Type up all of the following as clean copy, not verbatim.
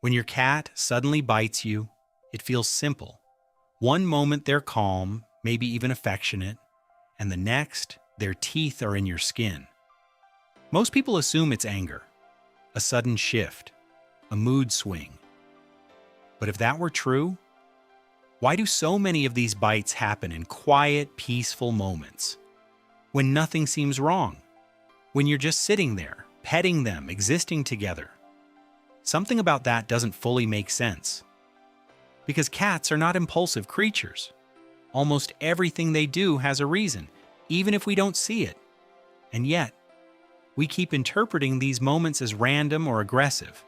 When your cat suddenly bites you, it feels simple. One moment they're calm, maybe even affectionate, and the next, their teeth are in your skin. Most people assume it's anger, a sudden shift, a mood swing. But if that were true, why do so many of these bites happen in quiet, peaceful moments? When nothing seems wrong, when you're just sitting there, petting them, existing together. Something about that doesn't fully make sense. Because cats are not impulsive creatures. Almost everything they do has a reason, even if we don't see it. And yet, we keep interpreting these moments as random or aggressive.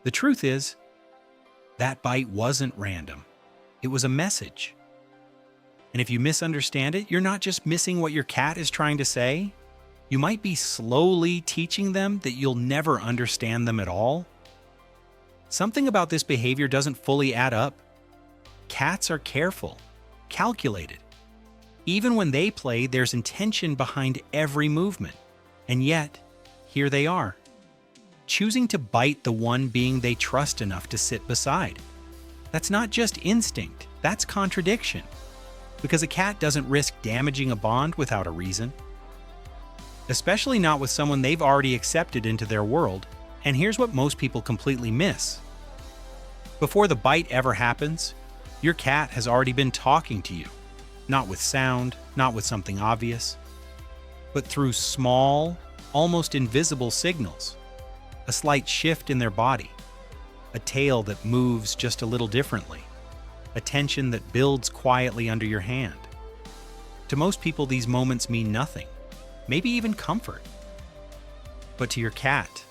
The truth is, that bite wasn't random. It was a message. And if you misunderstand it, you're not just missing what your cat is trying to say. You might be slowly teaching them that you'll never understand them at all. Something about this behavior doesn't fully add up. Cats are careful, calculated. Even when they play, there's intention behind every movement. And yet, here they are, choosing to bite the one being they trust enough to sit beside. That's not just instinct, that's contradiction. Because a cat doesn't risk damaging a bond without a reason. Especially not with someone they've already accepted into their world. And here's what most people completely miss. Before the bite ever happens, your cat has already been talking to you. Not with sound, not with something obvious, but through small, almost invisible signals. A slight shift in their body, a tail that moves just a little differently, a tension that builds quietly under your hand. To most people, these moments mean nothing, maybe even comfort. But to your cat,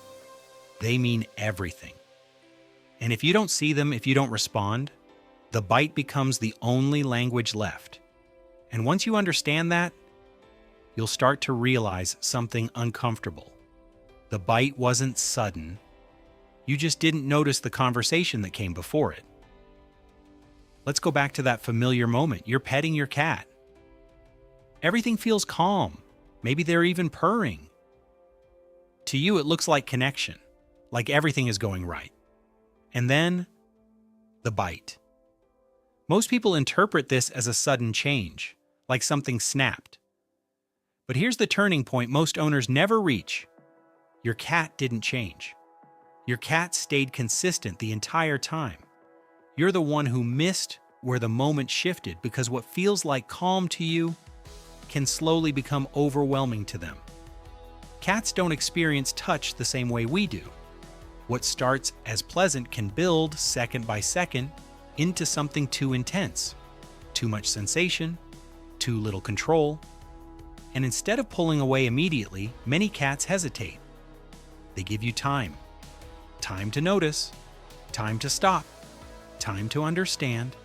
they mean everything. And if you don't see them, if you don't respond, the bite becomes the only language left. And once you understand that, you'll start to realize something uncomfortable. The bite wasn't sudden. You just didn't notice the conversation that came before it. Let's go back to that familiar moment. You're petting your cat. Everything feels calm. Maybe they're even purring. To you, it looks like connection, like everything is going right. And then, the bite. Most people interpret this as a sudden change, like something snapped. But here's the turning point most owners never reach. Your cat didn't change. Your cat stayed consistent the entire time. You're the one who missed where the moment shifted because what feels like calm to you can slowly become overwhelming to them. Cats don't experience touch the same way we do. What starts as pleasant can build second by second into something too intense. Too much sensation, too little control. And instead of pulling away immediately, many cats hesitate. They give you time. Time to notice. Time to stop. Time to understand.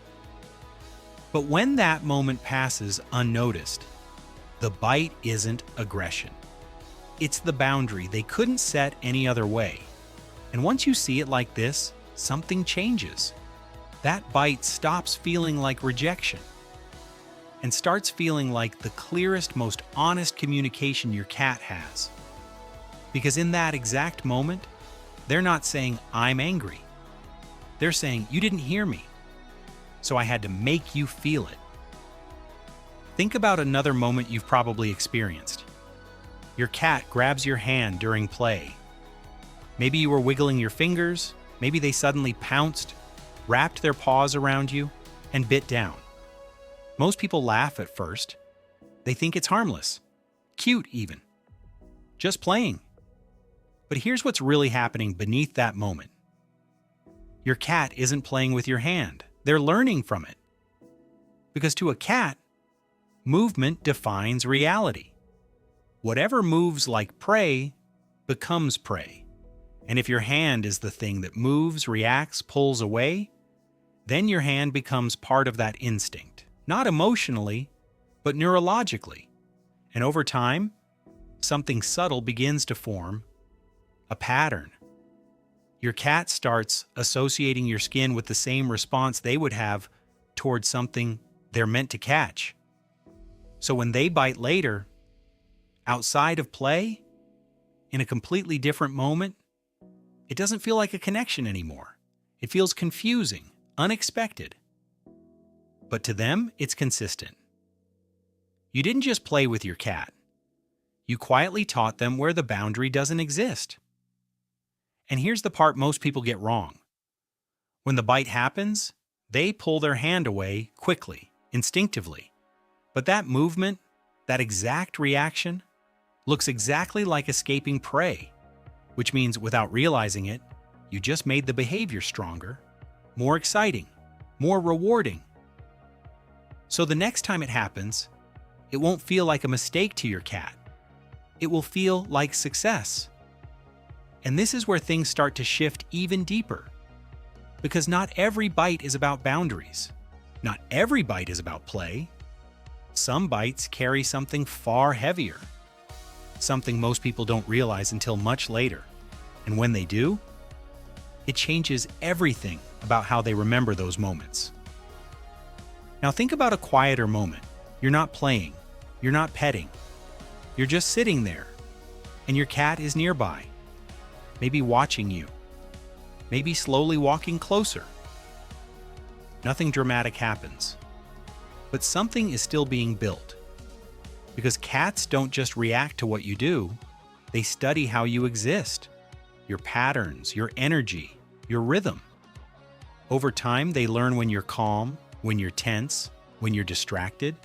But when that moment passes unnoticed, the bite isn't aggression. It's the boundary they couldn't set any other way. And once you see it like this, something changes. That bite stops feeling like rejection and starts feeling like the clearest, most honest communication your cat has. Because in that exact moment, they're not saying, "I'm angry." They're saying, "You didn't hear me, so I had to make you feel it." Think about another moment you've probably experienced. Your cat grabs your hand during play. Maybe you were wiggling your fingers, maybe they suddenly pounced, wrapped their paws around you, and bit down. Most people laugh at first. They think it's harmless, cute even, just playing. But here's what's really happening beneath that moment. Your cat isn't playing with your hand. They're learning from it. Because to a cat, movement defines reality. Whatever moves like prey becomes prey. And if your hand is the thing that moves, reacts, pulls away, then your hand becomes part of that instinct. Not emotionally, but neurologically. And over time, something subtle begins to form. A pattern. Your cat starts associating your skin with the same response they would have towards something they're meant to catch. So when they bite later, outside of play, in a completely different moment, It doesn't feel like a connection anymore. It feels confusing, unexpected. But to them, it's consistent. You didn't just play with your cat. You quietly taught them where the boundary doesn't exist. And here's the part most people get wrong. When the bite happens, they pull their hand away quickly, instinctively. But that movement, that exact reaction, looks exactly like escaping prey, which means without realizing it, you just made the behavior stronger, more exciting, more rewarding. So the next time it happens, it won't feel like a mistake to your cat. It will feel like success. And this is where things start to shift even deeper. Because not every bite is about boundaries. Not every bite is about play. Some bites carry something far heavier. Something most people don't realize until much later. And when they do, it changes everything about how they remember those moments. Now think about a quieter moment. You're not playing. You're not petting. You're just sitting there, and your cat is nearby, maybe watching you, maybe slowly walking closer. Nothing dramatic happens, but something is still being built. Because cats don't just react to what you do, they study how you exist, your patterns, your energy, your rhythm. Over time, they learn when you're calm, when you're tense, when you're distracted.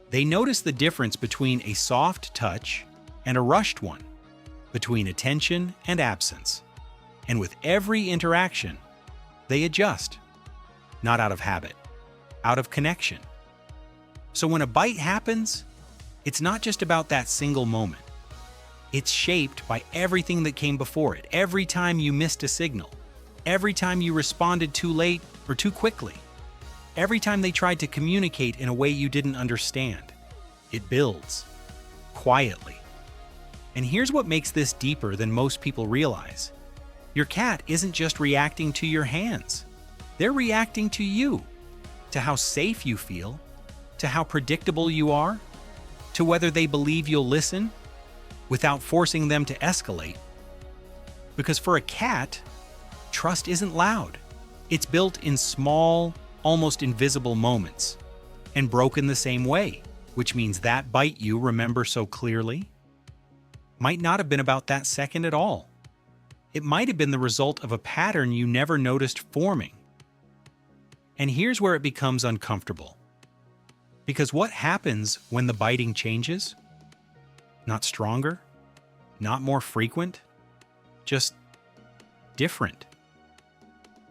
They notice the difference between a soft touch and a rushed one, between attention and absence. And with every interaction, they adjust, not out of habit, out of connection. So when a bite happens, it's not just about that single moment. It's shaped by everything that came before it. Every time you missed a signal, every time you responded too late or too quickly, every time they tried to communicate in a way you didn't understand. It builds, quietly. And here's what makes this deeper than most people realize. Your cat isn't just reacting to your hands. They're reacting to you, to how safe you feel, to how predictable you are, to whether they believe you'll listen without forcing them to escalate. Because for a cat, trust isn't loud. It's built in small, almost invisible moments, and broken the same way, which means that bite you remember so clearly might not have been about that second at all. It might have been the result of a pattern you never noticed forming. And here's where it becomes uncomfortable. Because what happens when the biting changes? Not stronger, not more frequent, just different.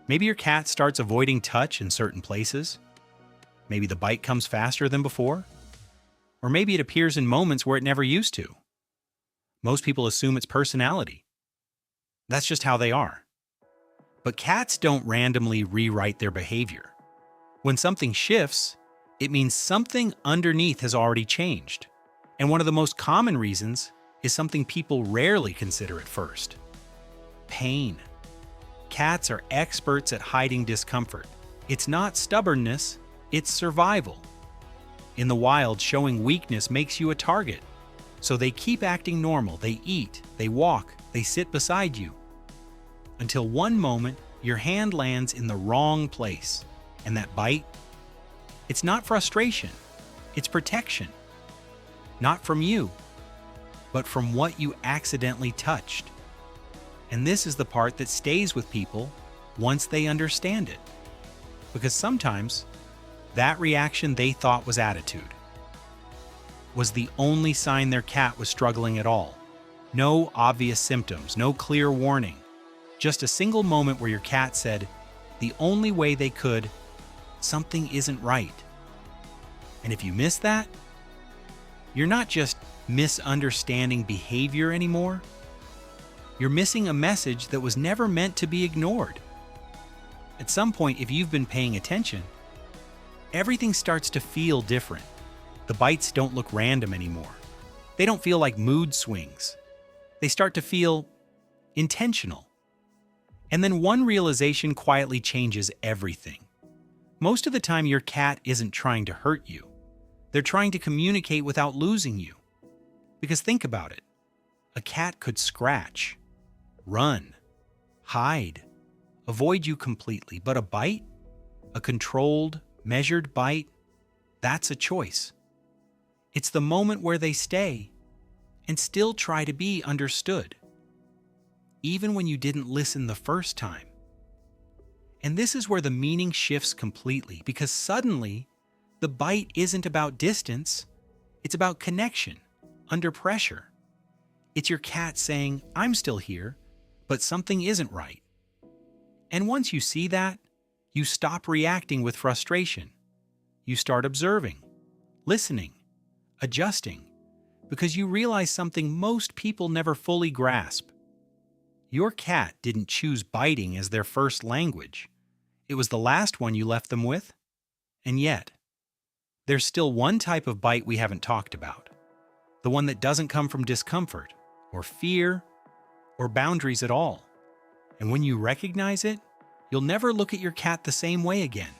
Maybe your cat starts avoiding touch in certain places. Maybe the bite comes faster than before. Or maybe it appears in moments where it never used to. Most people assume it's personality. That's just how they are. But cats don't randomly rewrite their behavior. When something shifts, it means something underneath has already changed. And one of the most common reasons is something people rarely consider at first: pain. Cats are experts at hiding discomfort. It's not stubbornness, it's survival. In the wild, showing weakness makes you a target. So they keep acting normal. They eat, they walk, they sit beside you. Until one moment, your hand lands in the wrong place. And that bite? It's not frustration. It's protection. Not from you, but from what you accidentally touched. And this is the part that stays with people once they understand it. Because sometimes, that reaction they thought was attitude was the only sign their cat was struggling at all. No obvious symptoms, no clear warning. Just a single moment where your cat said, the only way they could, something isn't right. And if you miss that, you're not just misunderstanding behavior anymore. You're missing a message that was never meant to be ignored. At some point, if you've been paying attention, everything starts to feel different. The bites don't look random anymore. They don't feel like mood swings. They start to feel intentional. And then one realization quietly changes everything. Most of the time, your cat isn't trying to hurt you. They're trying to communicate without losing you. Because think about it. A cat could scratch, run, hide, avoid you completely. But a bite, a controlled, measured bite, that's a choice. It's the moment where they stay and still try to be understood, even when you didn't listen the first time. And this is where the meaning shifts completely, because suddenly, the bite isn't about distance, it's about connection, under pressure. It's your cat saying, "I'm still here, but something isn't right." And once you see that, you stop reacting with frustration. You start observing, listening, adjusting, because you realize something most people never fully grasp. Your cat didn't choose biting as their first language. It was the last one you left them with. And yet, there's still one type of bite we haven't talked about. The one that doesn't come from discomfort, or fear, or boundaries at all. And when you recognize it, you'll never look at your cat the same way again.